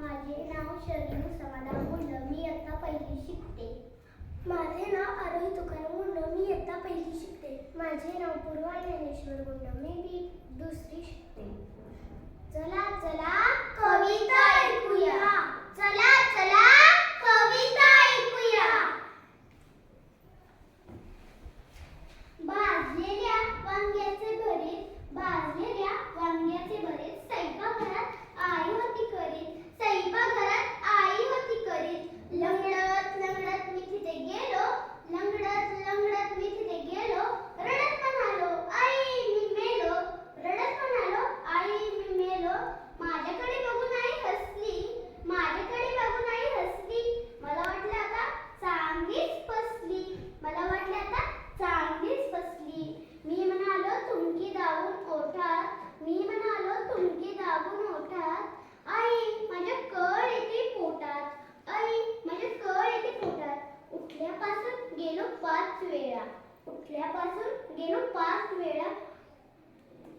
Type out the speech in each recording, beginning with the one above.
माझे नाव शरीर समाधान गुंड, मी इयत्ता पहिली शिकते. माझे नाव आरोही तुकाराम गुंड, मी इयत्ता पहिली शिकते. माझे नाव पूर्वा ज्ञानेश्वर गुंड, मी दुसरी शिकते. चला चला कविता ऐकूया. चला चला कविता ऐकूया. भाजलेल्या वांग्याचे भरीत, भाजलेल्या वांग्याचे भरीत, स्वयंपाकघरात आई होती करीत, स्वयंपाकघरात आई होती करीत. लंगडत लंगडत मी तिथे गेलो, लंगडत लंगडत मी तिथे गेलो, रडत म्हणालो आई मी मेलो, रडत म्हणालो आई मी मेलो. माझ्याकडे बघून आई हसली, माझ्याकडे बघून आई हसली. मला वाटलं आता चांगलीच फसली, मला वाटलं आता चांगलीच फसली. मी म्हणालो तुमकी दाबून ओठात, मी म्हणालो तुमकी दाबून ओठात, आई माझ्या कळ येते पोटात, आई माझ्या कळ येते पोटात. उठल्यापासून गेलो 5 वेळा, उठल्यापासून गेलो 5 वेळा,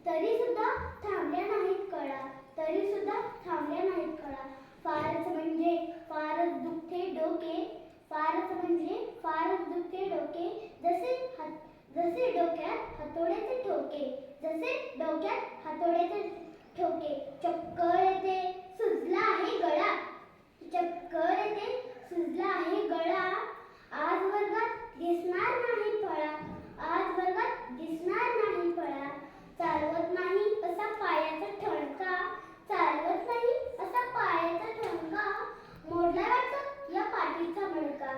तरी सुद्धा थांबल्या नाहीत कळा, तरी सुद्धा थांबल्या नाहीत कळा. फारच म्हणजे फारच दुखते डोके, फारच म्हणजे फारच दुखते डोके, जसे डोक्यात हातोड्याचे ठोके, जसे डोक्यात हातोड्याचे ठोके. चक्कर येते सुजला आहे गळा, चक्कर येते सुजला आहे गळा. आज वर्गात दिसणार नाही फळा, आज वर्गात दिसणार नाही फळा. चालवत नाही असा पायाचा ठणका, चालवत नाही असा पायाचा ठणका. मोडला वाटतं या पाठीचा मणका,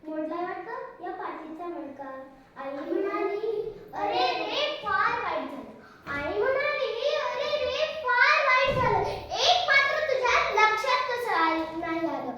मोडला वाटतं या पाठीचा मणका. आई म्हणाली अरे रे फार वाईट झालं, आई म्हणाली अरे रे फार वाईट झालं. एक मात्र तुझ्या लक्षात कसं नाही आलं,